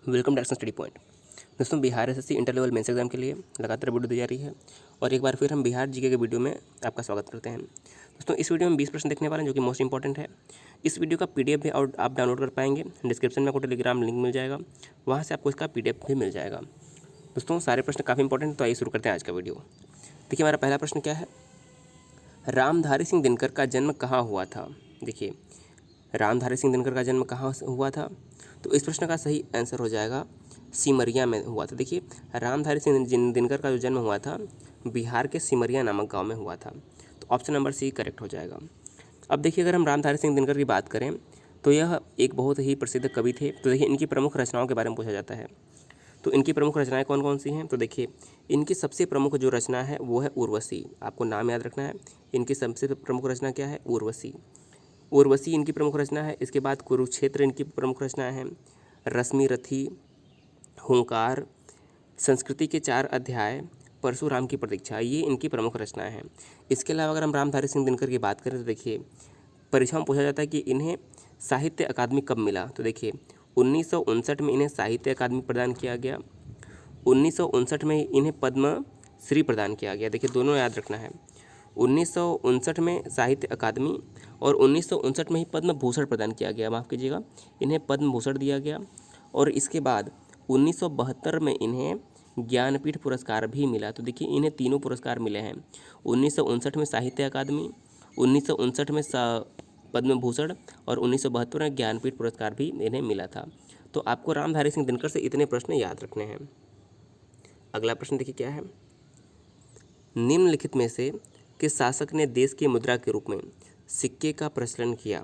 Welcome direction study point. दोस्तों, Bihar SSC inter level mains exam के लिए लगातार वीडियो दी जा रही है और एक बार फिर हम बिहार जीके के वीडियो में आपका स्वागत करते हैं। दोस्तों, इस वीडियो में 20 प्रश्न देखने वाले हैं जो कि मोस्ट इंपॉर्टेंट है। इस वीडियो का पीडीएफ भी आप डाउनलोड कर पाएंगे। डिस्क्रिप्शन में आपको टेलीग्राम लिंक मिल जाएगा, वहाँ से आपको इसका पीडीएफ भी मिल जाएगा। दोस्तों, सारे प्रश्न काफ़ी इंपॉर्टेंट हैं, तो आइए शुरू करते हैं आज का वीडियो। देखिए, हमारा पहला प्रश्न क्या है। रामधारी सिंह दिनकर का जन्म कहाँ हुआ था। देखिए, रामधारी सिंह दिनकर का जन्म कहाँ हुआ था, तो इस प्रश्न का सही आंसर हो जाएगा सिमरिया में हुआ था। देखिए, रामधारी सिंह दिनकर का जो जन्म हुआ था बिहार के सिमरिया नामक गांव में हुआ था, तो ऑप्शन नंबर सी करेक्ट हो जाएगा। अब देखिए, अगर हम रामधारी सिंह दिनकर की बात करें तो यह एक बहुत ही प्रसिद्ध कवि थे। तो देखिए, इनकी प्रमुख रचनाओं के बारे में पूछा जाता है, तो इनकी प्रमुख रचनाएं कौन कौन सी हैं। तो देखिए, इनकी सबसे प्रमुख जो रचना है वो है उर्वशी। आपको नाम याद रखना है, इनकी सबसे प्रमुख रचना क्या है, उर्वशी। उर्वशी इनकी प्रमुख रचना है। इसके बाद कुरुक्षेत्र इनकी प्रमुख रचना है। रश्मि रथी, हुंकार, संस्कृति के 4 अध्याय, परशुराम की प्रतीक्षा, ये इनकी प्रमुख रचनाएं हैं। इसके अलावा अगर हम रामधारी सिंह दिनकर की बात करें तो देखिए, परीक्षा में पूछा जाता है कि इन्हें साहित्य अकादमी कब मिला। तो देखिए, 1959 में इन्हें साहित्य अकादमी प्रदान किया गया। 1959 में इन्हें पद्म श्री प्रदान किया गया। देखिए, दोनों याद रखना है, 1959 में साहित्य अकादमी और 1959 में ही पद्म भूषण प्रदान किया गया। माफ़ कीजिएगा, इन्हें पद्म भूषण दिया गया। और इसके बाद 1972 में इन्हें ज्ञानपीठ पुरस्कार भी मिला। तो देखिए, इन्हें तीनों पुरस्कार मिले हैं। 1959 में साहित्य अकादमी, 1959 में पद्म भूषण और 1972 में ज्ञानपीठ पुरस्कार भी इन्हें मिला था। तो आपको रामधारी सिंह दिनकर से इतने प्रश्न याद रखने हैं। अगला प्रश्न देखिए क्या है। निम्नलिखित में से किस शासक ने देश की मुद्रा के रूप में सिक्के का प्रचलन किया।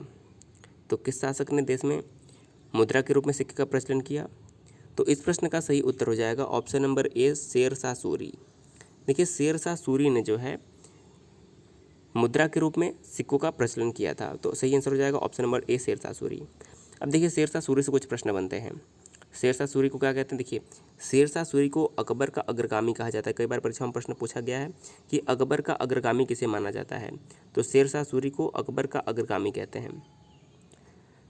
तो किस शासक ने देश में मुद्रा के रूप में सिक्के का प्रचलन किया, तो इस प्रश्न का सही उत्तर हो जाएगा option number A, Sher Shah Suri. देखिए, शेरशाह सूरी ने जो है मुद्रा के रूप में सिक्कों का प्रचलन किया था, तो सही आंसर हो जाएगा option number A, Sher Shah Suri. अब देखिए, शेरशाह सूरी से कुछ प्रश्न बनते हैं। शेरशाह सूरी को क्या कहते हैं। देखिए, शेरशाह सूरी को अकबर का अग्रगामी कहा जाता है। कई बार परीक्षा में प्रश्न पूछा गया है कि अकबर का अग्रगामी किसे माना जाता है, तो शेरशाह सूरी को अकबर का अग्रगामी कहते हैं।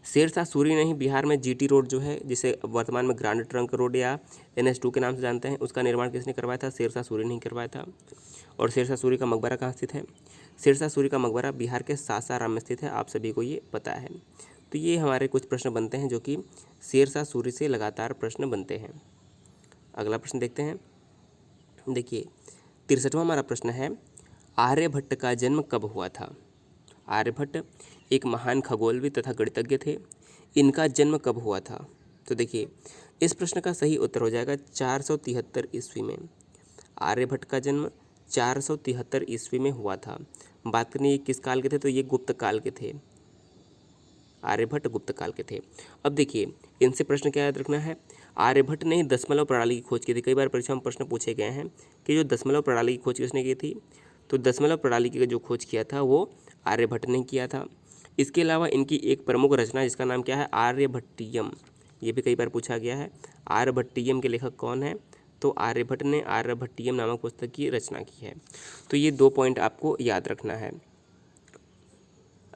शेरशाह सूरी ने ही बिहार में जीटी रोड जो है, जिसे वर्तमान में ग्रांड ट्रंक रोड या NH2 के नाम से जानते हैं, उसका निर्माण किसने करवाया था, शेरशाह सूरी ने ही करवाया था। और शेरशाह सूरी का मकबरा कहाँ स्थित है, शेरशाह सूरी का मकबरा बिहार के सासाराम में स्थित है। आप सभी को ये पता है। तो ये हमारे कुछ प्रश्न बनते हैं जो कि शेरशाह सूरी से लगातार प्रश्न बनते हैं। अगला प्रश्न देखते हैं। देखिए, 63वां हमारा प्रश्न है, आर्यभट्ट का जन्म कब हुआ था। आर्यभट्ट एक महान खगोलविद तथा गणितज्ञ थे। इनका जन्म कब हुआ था। तो देखिए, इस प्रश्न का सही उत्तर हो जाएगा 473 ईस्वी में। आर्यभट्ट का जन्म 473 ईस्वी में हुआ था। बात करनी ये किस काल के थे, तो ये गुप्त काल के थे। आर्यभट्ट गुप्त काल के थे। अब देखिए, इनसे प्रश्न क्या याद रखना है, आर्यभट्ट ने दशमलव प्रणाली की खोज की थी। कई बार परीक्षा में प्रश्न पूछे गए हैं कि जो दशमलव प्रणाली की खोज किसने की थी, तो दशमलव प्रणाली की जो खोज किया था वो आर्यभट्ट ने किया था। इसके अलावा इनकी एक प्रमुख रचना जिसका नाम क्या है, आर्यभट्टियम, ये भी कई बार पूछा गया है। आर्यभट्टियम के लेखक कौन है, तो आर्यभट्ट ने आर्यभट्टियम नामक पुस्तक की रचना की है। तो ये 2 पॉइंट आपको याद रखना है।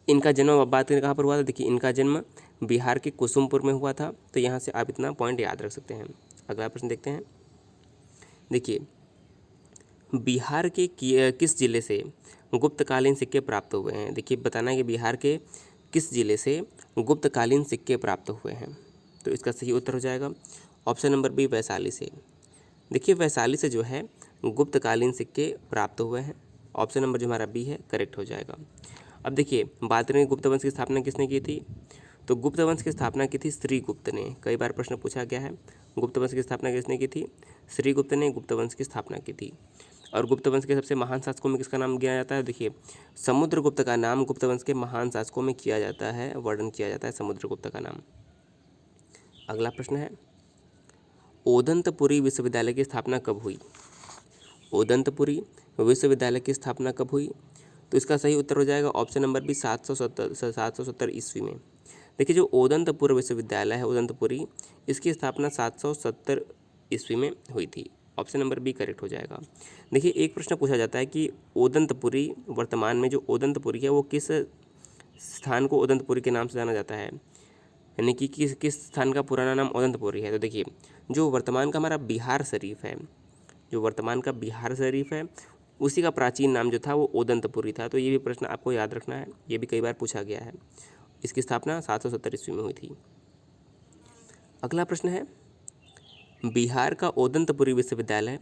इनका जन्म अब बात करें कहाँ पर हुआ था। देखिए, इनका जन्म बिहार के कुसुमपुर में हुआ था, तो यहाँ से आप इतना पॉइंट याद रख सकते हैं। अगला प्रश्न देखते हैं। देखिए, बिहार के किस जिले से गुप्तकालीन सिक्के प्राप्त हुए हैं। देखिए, बताना है कि बिहार के किस जिले से गुप्तकालीन सिक्के प्राप्त हुए हैं, तो इसका सही उत्तर हो जाएगा ऑप्शन नंबर बी, वैशाली से। देखिए, वैशाली से जो है गुप्तकालीन सिक्के प्राप्त हुए हैं। ऑप्शन नंबर जो हमारा बी है करेक्ट हो जाएगा। अब देखिए, बात करें गुप्त वंश की स्थापना किसने की थी, तो गुप्त वंश की स्थापना की थी श्रीगुप्त ने। कई बार प्रश्न पूछा गया है, गुप्त वंश की स्थापना किसने की थी, श्रीगुप्त ने गुप्त वंश की स्थापना की थी। और गुप्त वंश के सबसे महान शासकों में किसका नाम गिना जाता है। देखिए, समुद्रगुप्त का नाम गुप्त वंश के महान शासकों में किया जाता है, वर्णन किया जाता है समुद्रगुप्त का नाम। अगला प्रश्न है, ओदंतपुरी विश्वविद्यालय की स्थापना कब हुई। ओदंतपुरी विश्वविद्यालय की स्थापना कब हुई, तो इसका सही उत्तर हो जाएगा ऑप्शन नंबर बी, 770 ईस्वी में। देखिए, जो ओदंतपुर विश्वविद्यालय है ओदंतपुरी, इसकी स्थापना 770 ईस्वी में हुई थी। ऑप्शन नंबर बी करेक्ट हो जाएगा। देखिए, एक प्रश्न पूछा जाता है कि ओदंतपुरी, वर्तमान में जो ओदंतपुरी है वो किस स्थान को ओदंतपुरी के नाम से जाना जाता है। यानी कि किस स्थान का पुराना नाम औदंतपुरी है। तो देखिए जो वर्तमान का हमारा बिहार शरीफ है, जो वर्तमान का बिहार शरीफ है उसी का प्राचीन नाम जो था वो औदंतपुरी था। तो ये भी प्रश्न आपको याद रखना है, ये भी कई बार पूछा गया है। इसकी स्थापना 770 ईस्वी में हुई थी। अगला प्रश्न है, बिहार का औदंतपुरी विश्वविद्यालय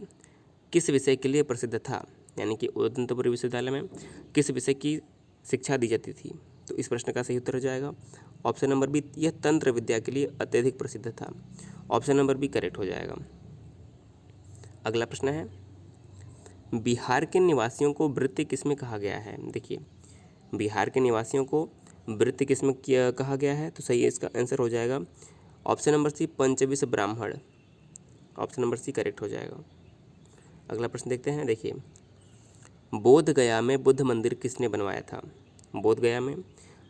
किस विषय के लिए प्रसिद्ध था, यानी कि औदंतपुरी विश्वविद्यालय में किस विषय की शिक्षा दी जाती थी। तो इस प्रश्न का सही उत्तर हो जाएगा ऑप्शन नंबर बी, यह तंत्र विद्या के लिए अत्यधिक प्रसिद्ध था। ऑप्शन नंबर बी करेक्ट हो जाएगा। अगला प्रश्न है, बिहार के निवासियों को वृत्ति किसमें कहा गया है। देखिए बिहार के निवासियों को वृत्ति किसमें कहा गया है, तो सही है इसका आंसर हो जाएगा ऑप्शन नंबर सी, पंचविश ब्राह्मण। ऑप्शन नंबर सी करेक्ट हो जाएगा। अगला प्रश्न देखते हैं। देखिए बोध गया में बुद्ध मंदिर किसने बनवाया था। बोध गया में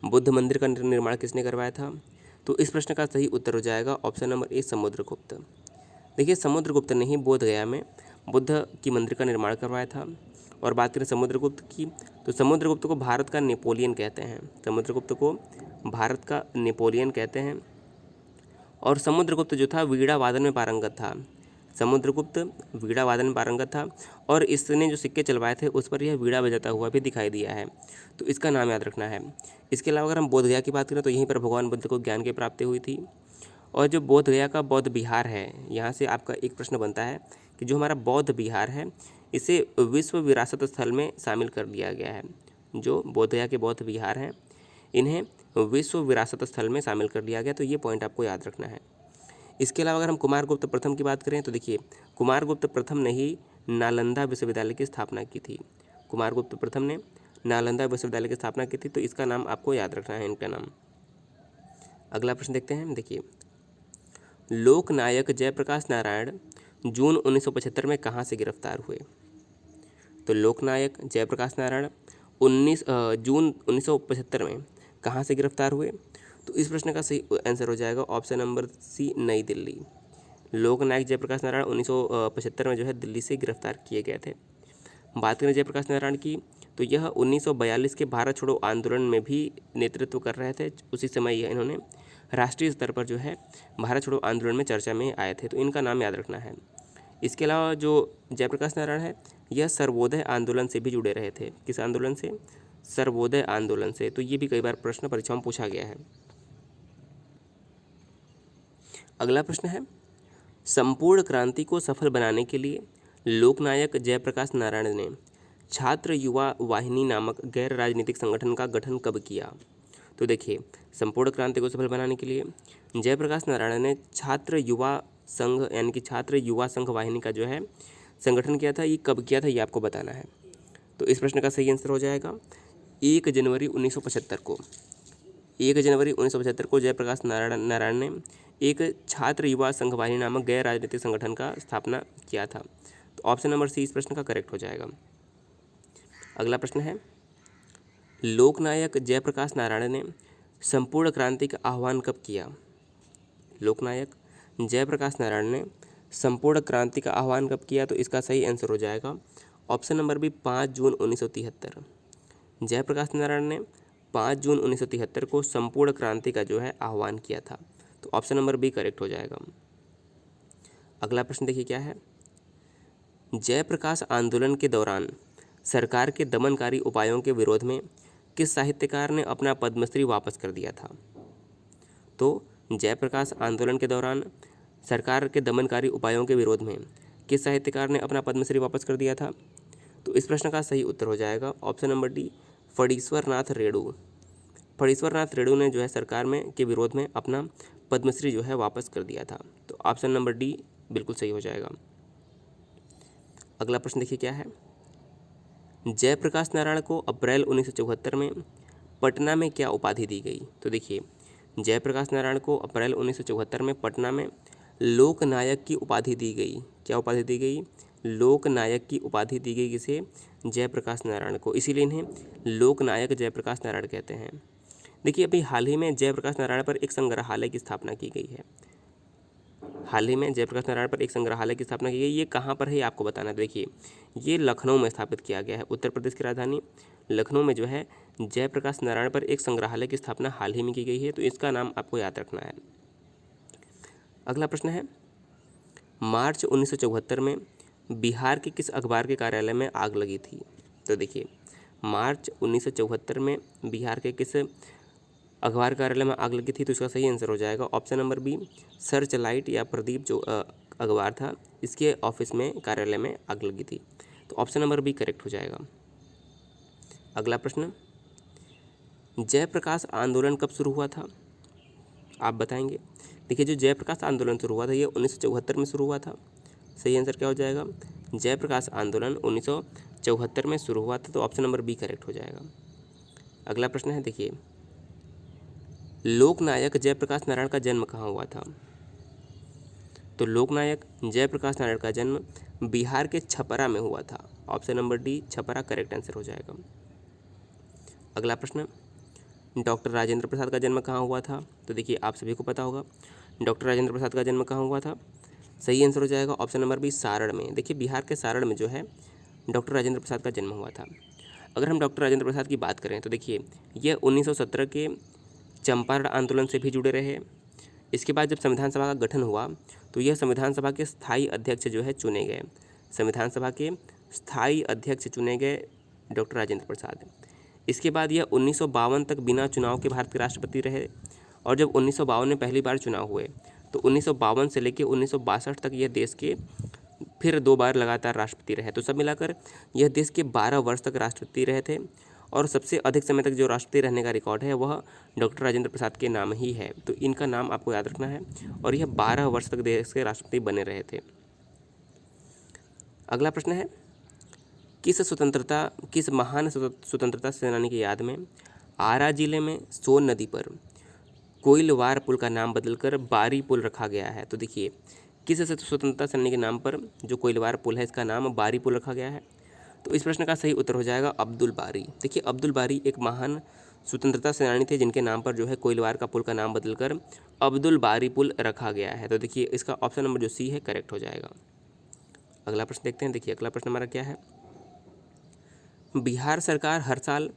बुद्ध मंदिर का निर्माण किसने करवाया था। तो इस प्रश्न का सही उत्तर हो जाएगा ऑप्शन नंबर ए, समुद्रगुप्त। देखिए समुद्रगुप्त ने ही बोध गया में बुद्ध की मंदिर का निर्माण करवाया था। और बात करें समुद्रगुप्त की, तो समुद्रगुप्त को भारत का नेपोलियन कहते हैं। समुद्रगुप्त को भारत का नेपोलियन कहते हैं। और समुद्रगुप्त जो था वीणा वादन में पारंगत था। समुद्रगुप्त वीणा वादन में पारंगत था और इसने जो सिक्के चलवाए थे उस पर यह वीणा बजाता हुआ भी दिखाई दिया है। तो इसका नाम याद रखना है। इसके अलावा अगर हम बोध गया की बात करें तो यहीं पर भगवान बुद्ध को ज्ञान की प्राप्ति हुई थी। और जो बोध गया का बौद्ध विहार है, यहाँ से आपका एक प्रश्न बनता है कि जो हमारा बौद्ध विहार है इसे विश्व विरासत स्थल में शामिल कर दिया गया है। जो बोध गया के बौद्ध विहार हैं इन्हें विश्व विरासत स्थल में शामिल कर दिया गया। तो ये पॉइंट आपको याद रखना है। इसके अलावा अगर हम कुमारगुप्त प्रथम की बात करें तो देखिए कुमारगुप्त प्रथम ने ही नालंदा विश्वविद्यालय की स्थापना की थी। कुमारगुप्त प्रथम ने नालंदा विश्वविद्यालय की स्थापना की थी। तो इसका नाम आपको याद रखना है, इनका नाम। अगला प्रश्न देखते हैं। देखिए लोकनायक जयप्रकाश नारायण जून 1975 में कहाँ से गिरफ्तार हुए। तो लोकनायक जयप्रकाश नारायण जून 1975 में कहाँ से गिरफ्तार हुए। तो इस प्रश्न का सही आंसर हो जाएगा ऑप्शन नंबर सी, नई दिल्ली। लोकनायक जयप्रकाश नारायण 1975 में जो है दिल्ली से गिरफ्तार किए गए थे। बात करें जयप्रकाश नारायण की तो यह 1942 के भारत छोड़ो आंदोलन में भी नेतृत्व कर रहे थे। उसी समय यह इन्होंने राष्ट्रीय स्तर पर जो है भारत छोड़ो आंदोलन में चर्चा में आए थे। तो इनका नाम याद रखना है। इसके अलावा जो जयप्रकाश नारायण है यह सर्वोदय आंदोलन से भी जुड़े रहे थे। किस आंदोलन से? सर्वोदय आंदोलन से। तो ये भी कई बार प्रश्न परीक्षा में पूछा गया है। अगला प्रश्न है, संपूर्ण क्रांति को सफल बनाने के लिए लोकनायक जयप्रकाश नारायण ने छात्र युवा वाहिनी नामक गैर राजनीतिक संगठन का गठन कब किया। तो देखिए संपूर्ण क्रांति को सफल बनाने के लिए जयप्रकाश नारायण ने छात्र युवा संघ यानी कि छात्र युवा संघ वाहिनी का जो है संगठन किया था। ये कब किया था ये आपको बताना है। तो इस प्रश्न का सही आंसर हो जाएगा 1 जनवरी 1975 को। 1 जनवरी 1975 को जयप्रकाश नारायण ने एक छात्र युवा संघ वाहिनी नामक गैर राजनीतिक संगठन का स्थापना किया था। तो ऑप्शन नंबर सी इस प्रश्न का करेक्ट हो जाएगा। अगला प्रश्न है, लोकनायक जयप्रकाश नारायण ने संपूर्ण क्रांति का आह्वान कब किया। लोकनायक जयप्रकाश नारायण ने संपूर्ण क्रांति का आह्वान कब किया। तो इसका सही आंसर हो जाएगा ऑप्शन नंबर बी, 5 जून 1973। जयप्रकाश नारायण ने 5 जून 1973 को संपूर्ण क्रांति का जो है आह्वान किया था। तो ऑप्शन नंबर बी करेक्ट हो जाएगा। अगला प्रश्न देखिए क्या है, जयप्रकाश आंदोलन के दौरान सरकार के दमनकारी उपायों के विरोध में किस साहित्यकार ने अपना पद्मश्री वापस कर दिया था। तो जयप्रकाश आंदोलन के दौरान सरकार के दमनकारी उपायों के विरोध में किस साहित्यकार ने अपना पद्मश्री वापस कर दिया था। तो इस प्रश्न का सही उत्तर हो जाएगा option number D, Phanishwar Nath Renu. Phanishwar Nath Renu ने जो है सरकार में के विरोध में अपना पद्मश्री जो है वापस कर दिया था। तो ऑप्शन नंबर डी बिल्कुल सही हो जाएगा। अगला प्रश्न देखिए क्या है, जयप्रकाश नारायण को अप्रैल 1974 में पटना में क्या उपाधि दी गई। तो देखिए जयप्रकाश नारायण को अप्रैल 1974 में पटना में लोकनायक की उपाधि दी गई। क्या उपाधि दी गई? लोकनायक की उपाधि दी गई किसे? जयप्रकाश नारायण को। इसीलिए इन्हें लोकनायक जयप्रकाश नारायण कहते हैं। देखिए अभी हाल ही में जयप्रकाश नारायण पर एक संग्रहालय की स्थापना की गई है। हाल ही में जयप्रकाश नारायण पर एक संग्रहालय की स्थापना की गई। ये कहाँ पर है ये आपको बताना है। देखिए ये लखनऊ में स्थापित किया गया है। उत्तर प्रदेश की राजधानी लखनऊ में जो है जयप्रकाश नारायण पर एक संग्रहालय की स्थापना हाल ही में की गई है, तो इसका नाम आपको याद रखना है। अगला प्रश्न है, मार्च 1974 में बिहार के किस अखबार के कार्यालय में आग लगी थी। तो देखिए मार्च 1974 में बिहार के किस अखबार कार्यालय में आग लगी थी, तो इसका सही आंसर हो जाएगा option number B, searchlight या प्रदीप जो अखबार था इसके ऑफिस में कार्यालय में आग लगी थी, तो ऑप्शन नंबर बी करेक्ट हो जाएगा। अगला प्रश्न, जयप्रकाश आंदोलन कब शुरू हुआ था, आप बताएंगे। देखिए जो जयप्रकाश आंदोलन शुरू हुआ था ये 1974 में शुरू हुआ था। सही आंसर क्या हो जाएगा, जयप्रकाश आंदोलन 1974 में शुरू हुआ था, तो ऑप्शन नंबर बी करेक्ट हो जाएगा। अगला प्रश्न है, देखिए लोकनायक जयप्रकाश नारायण का जन्म कहाँ हुआ था। तो लोकनायक जयप्रकाश नारायण का जन्म बिहार के छपरा में हुआ था। Option number D Chhapra correct answer हो जाएगा। अगला प्रश्न, डॉक्टर राजेंद्र प्रसाद का जन्म कहाँ हुआ था। तो देखिए आप सभी को पता होगा डॉक्टर राजेंद्र प्रसाद का जन्म कहाँ हुआ था। सही आंसर हो जाएगा ऑप्शन नंबर बी सारण में। देखिए बिहार के सारण में जो है डॉक्टर राजेंद्र प्रसाद का जन्म हुआ था। अगर हम डॉक्टर राजेंद्र प्रसाद की बात करें तो देखिए यह 1917 के चंपारण आंदोलन से भी जुड़े रहे। इसके बाद जब संविधान सभा का गठन हुआ तो यह संविधान सभा के स्थायी अध्यक्ष जो है चुने गए। संविधान सभा के स्थायी अध्यक्ष चुने गए डॉक्टर राजेंद्र प्रसाद। इसके बाद यह 1952 तक बिना चुनाव के भारत के राष्ट्रपति रहे, और जब 1952 में पहली बार चुनाव हुए तो 1952 से लेकर 1962 तक यह देश के फिर 2 बार लगातार राष्ट्रपति रहे। तो सब मिलाकर यह देश के 12 वर्ष तक राष्ट्रपति रहे थे, और सबसे अधिक समय तक जो राष्ट्रपति रहने का रिकॉर्ड है वह डॉक्टर राजेंद्र प्रसाद के नाम ही है। तो इनका नाम आपको याद रखना है, और यह 12 वर्ष तक देश के राष्ट्रपति बने रहे थे। अगला प्रश्न है, किस महान स्वतंत्रता सेनानी की याद में आरा जिले में सोन नदी पर कोइलवार पुल का नाम बदलकर बारी पुल रखा गया है। तो देखिए किस स्वतंत्रता सेनानी के नाम पर जो कोइलवार पुल है इसका नाम बारी पुल रखा गया है। तो इस प्रश्न का सही उत्तर हो जाएगा अब्दुल बारी। देखिए अब्दुल बारी एक महान स्वतंत्रता सेनानी थे जिनके नाम पर जो है कोइलवार का पुल का नाम बदलकर अब्दुल बारी पुल रखा गया है। तो देखिए इसका ऑप्शन नंबर जो सी है करेक्ट हो जाएगा। अगला प्रश्न देखते हैं। देखिए अगला प्रश्न हमारा क्या है, बिहार सरकार हर साल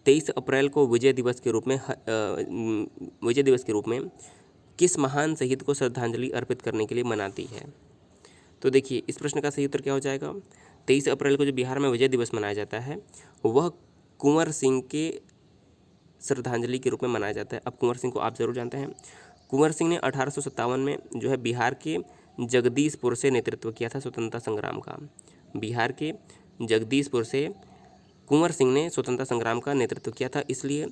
23 अप्रैल को विजय दिवस के रूप में किस महान शहीद को श्रद्धांजलि अर्पित करने के लिए मनाती है। तो देखिए इस प्रश्न का सही उत्तर क्या हो जाएगा, 23 अप्रैल को जो बिहार में विजय दिवस मनाया जाता है वह कुंवर सिंह के श्रद्धांजलि के रूप में मनाया जाता है। अब कुंवर सिंह को आप जरूर जानते हैं। कुंवर सिंह ने 1857 में जो है बिहार के जगदीशपुर से नेतृत्व किया था स्वतंत्रता संग्राम का। बिहार के जगदीशपुर से कुंवर सिंह ने स्वतंत्रता संग्राम का नेतृत्व किया था, इसलिए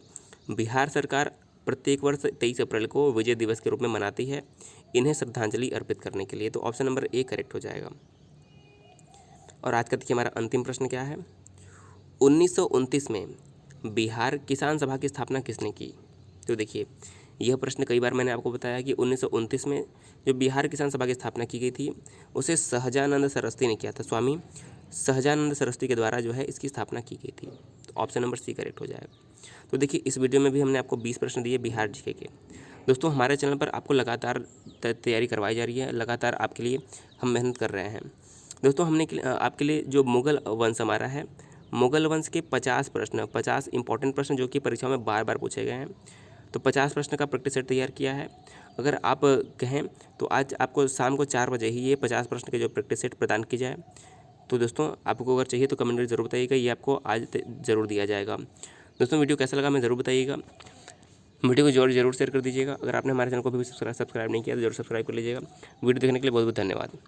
बिहार सरकार प्रत्येक वर्ष 23 अप्रैल को विजय दिवस के रूप में मनाती है इन्हें श्रद्धांजलि अर्पित करने के लिए। तो ऑप्शन नंबर ए करेक्ट हो जाएगा। और आज का देखिए हमारा अंतिम प्रश्न क्या है, 1929 में बिहार किसान सभा की स्थापना किसने की। तो देखिए यह प्रश्न कई बार मैंने आपको बताया कि 1929 में जो बिहार किसान सभा की स्थापना की गई थी उसे सहजानंद सरस्वती ने किया था। स्वामी सहजानंद सरस्वती के द्वारा जो है इसकी स्थापना की गई थी। तो ऑप्शन नंबर सी करेक्ट हो जाएगा। तो देखिए इस वीडियो में भी हमने आपको 20 प्रश्न दिए बिहार जीके के। दोस्तों हमारे चैनल पर आपको लगातार तैयारी करवाई जा रही है, लगातार आपके लिए हम मेहनत कर रहे हैं। दोस्तों हमने आपके लिए जो मुगल वंश हमारा है, मुगल वंश के 50 प्रश्न, 50 इंपॉर्टेंट प्रश्न जो कि परीक्षाओं में बार बार पूछे गए हैं, तो 50 प्रश्न का प्रैक्टिस सेट तैयार किया है। अगर आप कहें तो आज आपको शाम को 4 बजे ही ये 50 प्रश्न के जो प्रैक्टिस सेट प्रदान की जाए। तो दोस्तों आपको अगर चाहिए तो कमेंट में ज़रूर बताइएगा, ये आपको आज ज़रूर दिया जाएगा। दोस्तों वीडियो कैसा लगा मैं ज़रूर बताइएगा। वीडियो को जरूर शेयर कर दीजिएगा। अगर आपने हमारे चैनल को भी सब्सक्राइब नहीं किया तो जरूर सब्सक्राइब कर लीजिएगा। वीडियो देखने के लिए बहुत बहुत धन्यवाद।